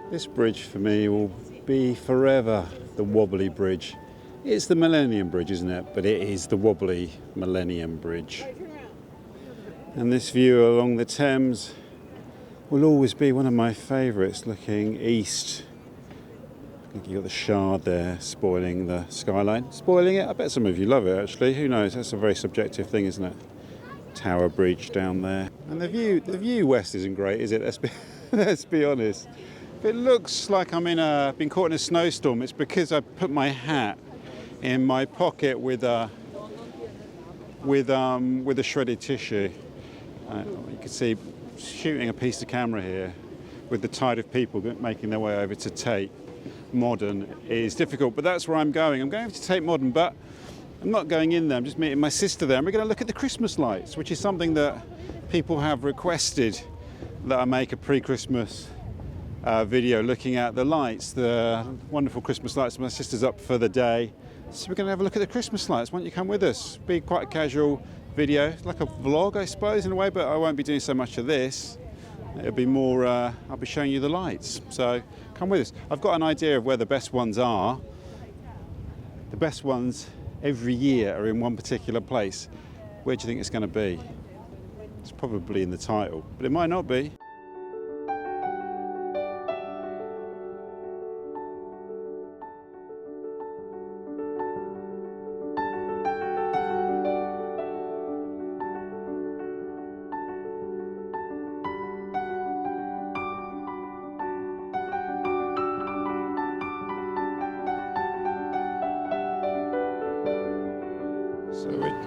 This bridge for me will be forever the wobbly bridge. It's the Millennium Bridge, isn't it? But it is the wobbly Millennium Bridge. And this view along the Thames will always be one of my favourites, looking east. I think you've got the Shard there, spoiling the skyline. Spoiling it? I bet some of you love it, actually. Who knows? That's a very subjective thing, isn't it? Tower Bridge down there. And the view west isn't great, is it? Let's be honest. If it looks like I'm been caught in a snowstorm, it's because I put my hat in my pocket with a shredded tissue. You can see shooting a piece of camera here with the tide of people making their way over to Tate Modern is difficult, but that's where I'm going. I'm going over to Tate Modern, but I'm not going in there. I'm just meeting my sister there, and we're going to look at the Christmas lights, which is something that people have requested that I make a pre-Christmas video looking at the lights, the wonderful Christmas lights. My sister's up for the day, so we're going to have a look at the Christmas lights. Why don't you come with us? Be quite a casual video, like a vlog, I suppose, in a way, but I won't be doing so much of this. It'll be more, I'll be showing you the lights, so come with us. I've got an idea of where the best ones are. The best ones every year are in one particular place. Where do you think it's going to be? It's probably in the title, but it might not be.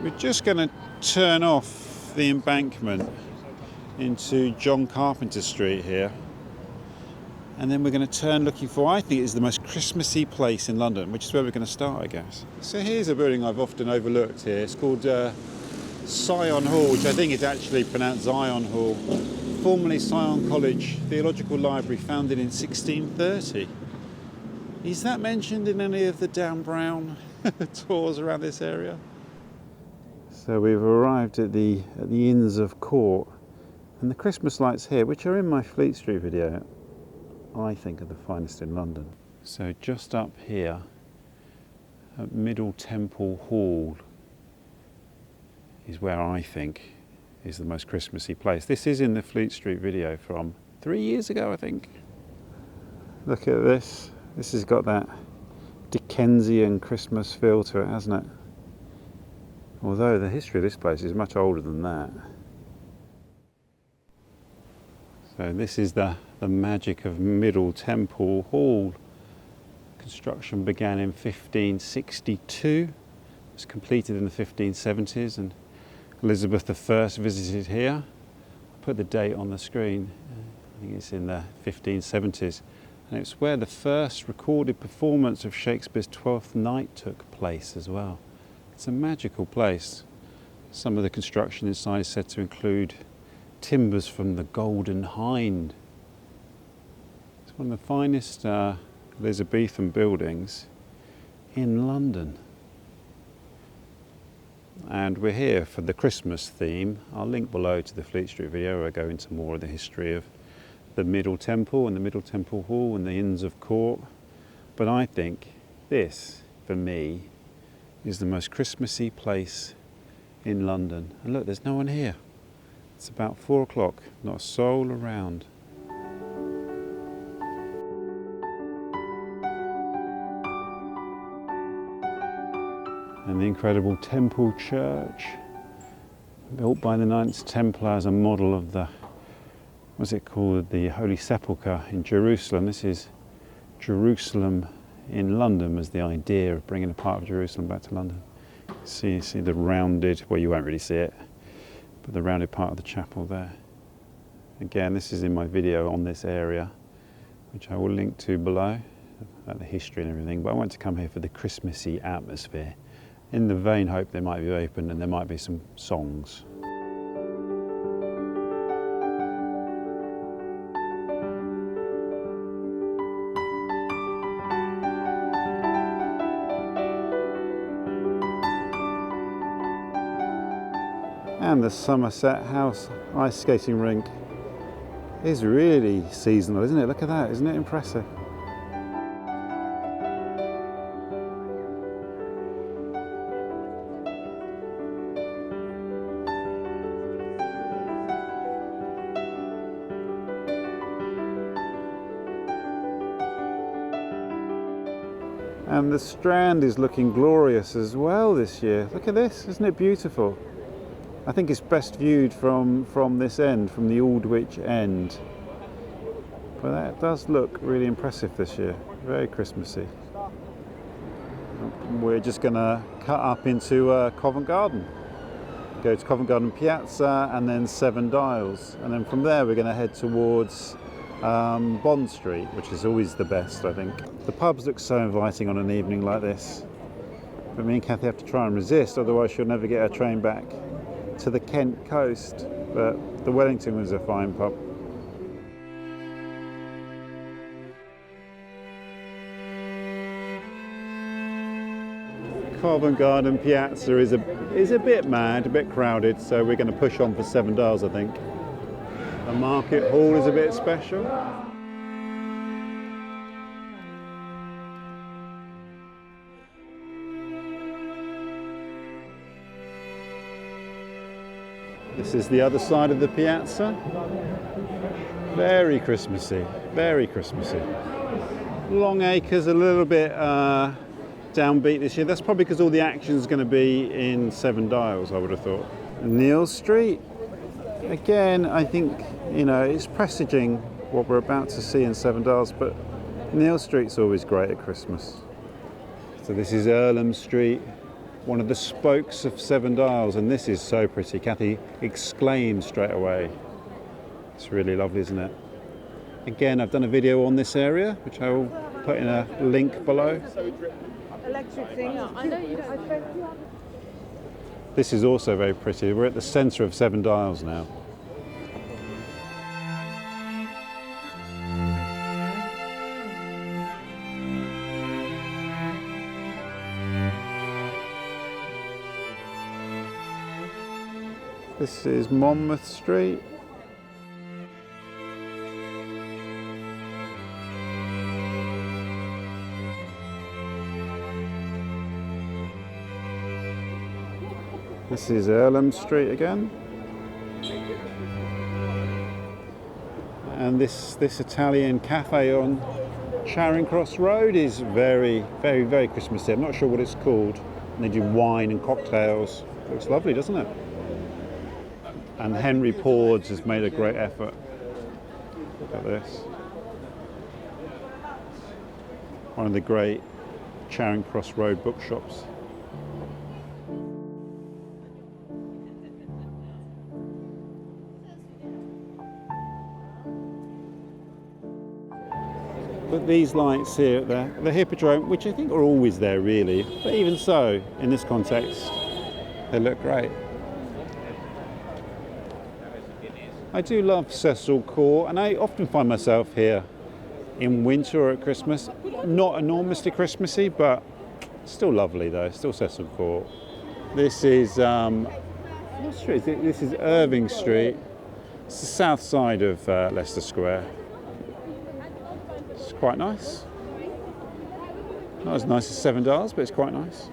We're just going to turn off the embankment into John Carpenter Street here, and then we're going to turn looking for, I think, is the most Christmassy place in London, which is where we're going to start, I guess. So here's a building I've often overlooked here. It's called Sion Hall, which I think is actually pronounced Zion Hall. Formerly Sion College Theological Library, founded in 1630. Is that mentioned in any of the Dan Brown tours around this area? So we've arrived at the Inns of Court, and the Christmas lights here, which are in my Fleet Street video, I think are the finest in London. So just up here at Middle Temple Hall is where I think is the most Christmassy place. This is in the Fleet Street video from 3 years ago, I think. Look at this. This has got that Dickensian Christmas feel to it, hasn't it? Although the history of this place is much older than that. So this is the magic of Middle Temple Hall. Construction began in 1562. It was completed in the 1570s, and Elizabeth I visited here. I put the date on the screen. I think it's in the 1570s. And it's where the first recorded performance of Shakespeare's Twelfth Night took place as well. It's a magical place. Some of the construction inside is said to include timbers from the Golden Hind. It's one of the finest Elizabethan buildings in London. And we're here for the Christmas theme. I'll link below to the Fleet Street video where I go into more of the history of the Middle Temple and the Middle Temple Hall and the Inns of Court. But I think this, for me, is the most Christmassy place in London. And look, there's no one here. It's about 4 o'clock, not a soul around. And the incredible Temple Church, built by the Knights Templar as a model of the, what's it called, the Holy Sepulchre in Jerusalem. This is Jerusalem in London, was the idea of bringing a part of Jerusalem back to London. See the rounded, well, you won't really see it, but the rounded part of the chapel there. Again, this is in my video on this area, which I will link to below, about the history and everything, but I want to come here for the Christmassy atmosphere, in the vain hope they might be open and there might be some songs. And the Somerset House Ice Skating Rink It's really seasonal, isn't it? Look at that, isn't it impressive? And the Strand is looking glorious as well this year. Look at this, isn't it beautiful? I think it's best viewed from this end, from the Aldwych end. But that does look really impressive this year, very Christmassy. We're just going to cut up into Covent Garden. Go to Covent Garden Piazza and then Seven Dials. And then from there we're going to head towards Bond Street, which is always the best, I think. The pubs look so inviting on an evening like this. But me and Kathy have to try and resist, otherwise she'll never get her train back to the Kent coast. But the Wellington was a fine pub. Covent Garden Piazza is a bit mad, a bit crowded, so we're going to push on for Seven Dials, I think. The market hall is a bit special. This is the other side of the piazza. Very Christmassy, very Christmassy. Longacre's a little bit downbeat this year. That's probably because all the action is going to be in Seven Dials, I would have thought. Neal Street, again, I think, you know, it's presaging what we're about to see in Seven Dials, but Neal Street's always great at Christmas. So this is Earlham Street, one of the spokes of Seven Dials, and this is so pretty. Kathy exclaimed straight away. It's really lovely, isn't it? Again, I've done a video on this area, which I will put in a link below. Electric thing. I know you don't. This is also very pretty. We're at the centre of Seven Dials now. This is Monmouth Street. This is Earlham Street again. And this Italian cafe on Charing Cross Road is very, very, very Christmassy. I'm not sure what it's called. And they do wine and cocktails. Looks lovely, doesn't it? And Henry Pords has made a great effort. Look at this. One of the great Charing Cross Road bookshops. But these lights here at the Hippodrome, which I think are always there really, but even so, in this context, they look great. I do love Cecil Court, and I often find myself here in winter or at Christmas. Not enormously Christmassy, but still lovely though, still Cecil Court. This is, what street is it? This is Irving Street. It's the south side of Leicester Square. It's quite nice. Not as nice as Seven Dials, but it's quite nice.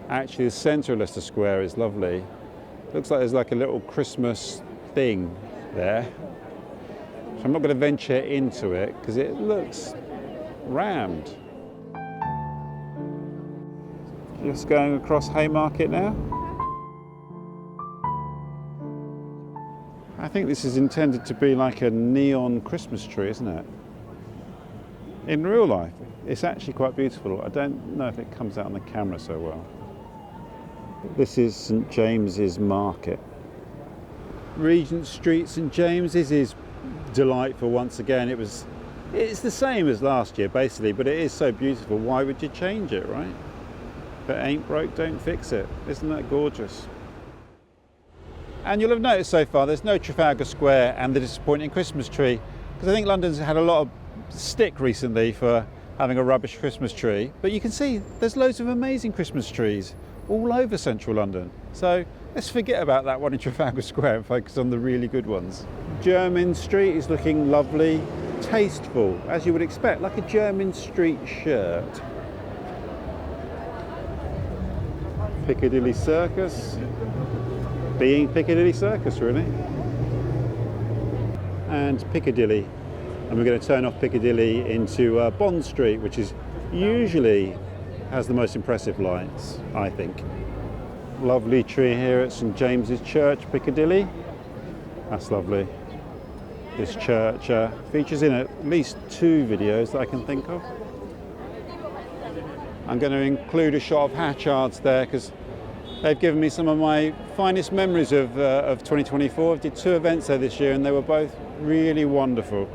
Actually, the centre of Leicester Square is lovely. Looks like there's like a little Christmas thing there. So I'm not going to venture into it because it looks rammed. Just going across Haymarket now. I think this is intended to be like a neon Christmas tree, isn't it? In real life, it's actually quite beautiful. I don't know if it comes out on the camera so well. This is St James's Market. Regent Street St James's is delightful once again. It's the same as last year basically, but it is so beautiful. Why would you change it, right? If it ain't broke, don't fix it. Isn't that gorgeous? And you'll have noticed so far there's no Trafalgar Square and the disappointing Christmas tree, because I think London's had a lot of stick recently for having a rubbish Christmas tree. But you can see there's loads of amazing Christmas trees all over central London. So let's forget about that one in Trafalgar Square and focus on the really good ones. Jermyn Street is looking lovely, tasteful, as you would expect, like a Jermyn Street shirt. Piccadilly Circus, being Piccadilly Circus really. And Piccadilly, and we're going to turn off Piccadilly into Bond Street, which is usually has the most impressive lights, I think. Lovely tree here at St James's Church, Piccadilly. That's lovely. This church features in at least 2 videos that I can think of. I'm going to include a shot of Hatchards there because they've given me some of my finest memories of 2024. I did 2 events there this year and they were both really wonderful.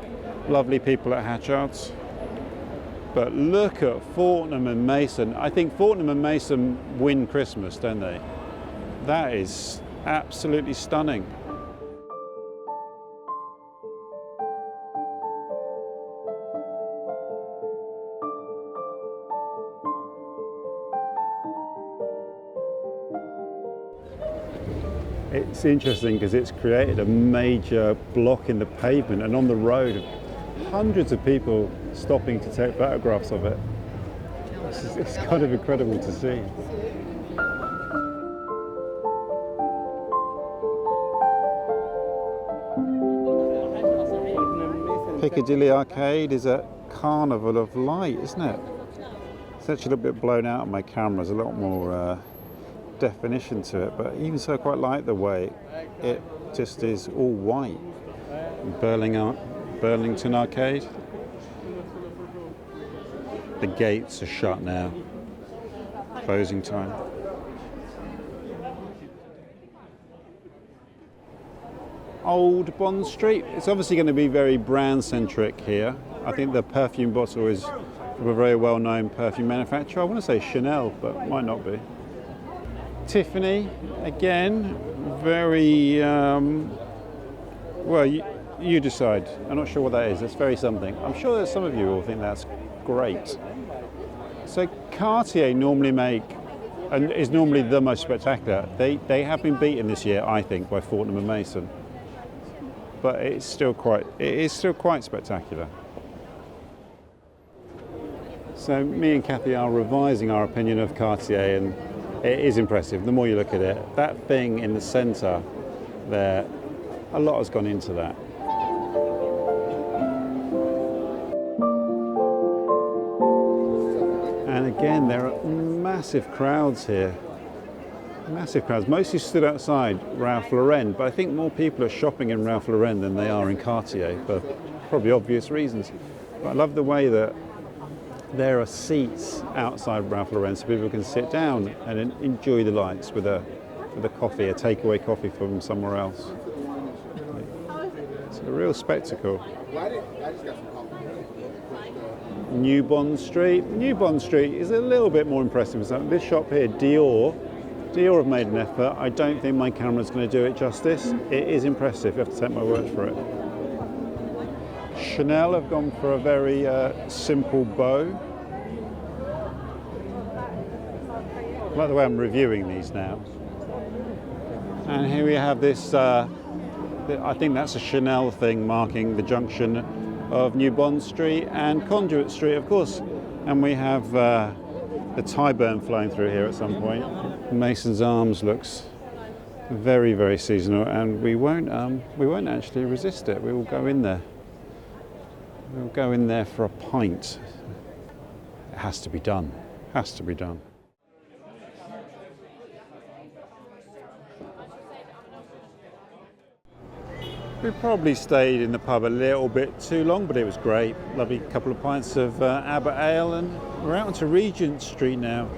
Lovely people at Hatchards. But look at Fortnum and Mason. I think Fortnum and Mason win Christmas, don't they? That is absolutely stunning. It's interesting because it's created a major block in the pavement and on the road. Hundreds of people stopping to take photographs of it. It's kind of incredible to see. Piccadilly Arcade is a carnival of light, isn't it? It's actually a little bit blown out on my camera. There's a lot more definition to it, but even so, I quite like the way it just is all white. Burlington Arcade. The gates are shut now. Closing time. Old Bond Street. It's obviously going to be very brand centric here. I think the perfume bottle is from a very well known perfume manufacturer. I want to say Chanel, but it might not be. Tiffany, again, very, well, you decide. I'm not sure what that is. It's very something. I'm sure that some of you will think that's great. So Cartier normally and is normally the most spectacular. They have been beaten this year, I think, by Fortnum and Mason. But it is still quite spectacular. So me and Kathy are revising our opinion of Cartier, and it is impressive. The more you look at it, that thing in the centre there, a lot has gone into that. And again, there are massive crowds here. Massive crowds. Mostly stood outside Ralph Lauren, but I think more people are shopping in Ralph Lauren than they are in Cartier for probably obvious reasons. But I love the way that there are seats outside Ralph Lauren so people can sit down and enjoy the lights with a coffee, a takeaway coffee from somewhere else. It's a real spectacle. New Bond Street. New Bond Street is a little bit more impressive. This shop here, Dior have made an effort. I don't think my camera's going to do it justice. It is impressive, you have to take my word for it. Chanel have gone for a very simple bow. I like the way I'm reviewing these now. And here we have this, I think that's a Chanel thing marking the junction of New Bond Street and Conduit Street, of course. And we have the Tyburn flowing through here at some point. Mason's Arms looks very, very seasonal, and we won't actually resist it. We will go in there. We'll go in there for a pint. It has to be done. Has to be done. We probably stayed in the pub a little bit too long, but it was great. Lovely couple of pints of Abbot Ale, and we're out onto Regent Street now.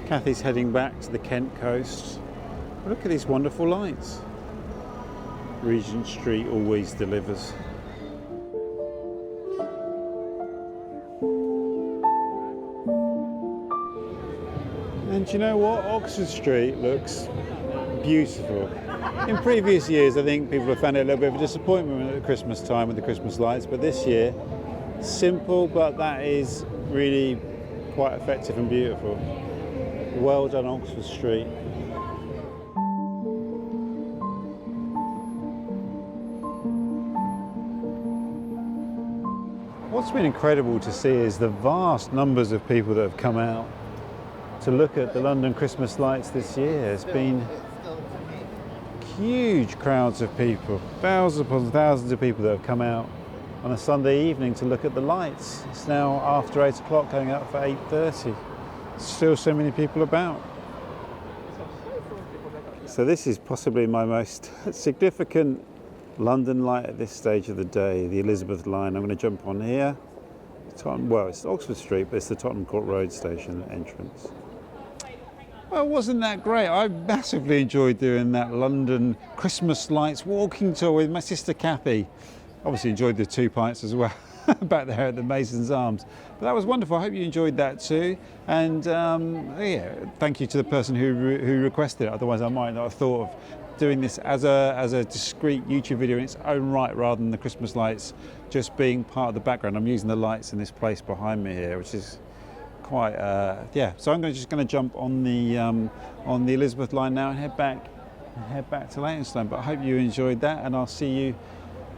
Kathy's heading back to the Kent coast. But look at these wonderful lights. Regent Street always delivers. And you know what? Oxford Street looks beautiful. In previous years, I think people have found it a little bit of a disappointment at Christmas time with the Christmas lights, but this year, simple, but that is really quite effective and beautiful. Well done, Oxford Street. What's been incredible to see is the vast numbers of people that have come out to look at the London Christmas lights this year. It's been huge crowds of people, thousands upon thousands of people that have come out on a Sunday evening to look at the lights. It's now after 8 o'clock, going out for 8:30. Still so many people about. So this is possibly my most significant London light at this stage of the day, the Elizabeth line. I'm going to jump on here. Well, it's Oxford Street, but it's the Tottenham Court Road station entrance. Well, wasn't that great? I massively enjoyed doing that London Christmas lights walking tour with my sister Kathy. Obviously enjoyed the 2 pints as well back there at the Mason's Arms. But that was wonderful. I hope you enjoyed that too. And yeah, thank you to the person who requested it. Otherwise, I might not have thought of doing this as a discrete YouTube video in its own right, rather than the Christmas lights just being part of the background. I'm using the lights in this place behind me here, which is quite yeah. So I'm just going to jump on the Elizabeth line now and head back to Leytonstone. But I hope you enjoyed that, and I'll see you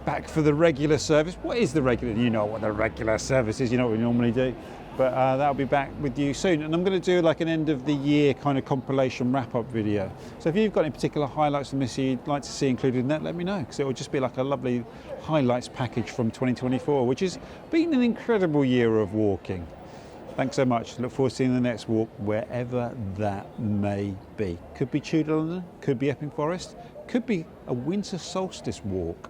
back for the regular service. What is the regular? You know what the regular service is. You know what we normally do. But that'll be back with you soon. And I'm going to do like an end of the year kind of compilation wrap-up video. So if you've got any particular highlights from this year you'd like to see included in that, let me know, because it will just be like a lovely highlights package from 2024, which has been an incredible year of walking. Thanks so much. Look forward to seeing the next walk, wherever that may be. Could be Tudor London, could be Epping Forest, could be a winter solstice walk.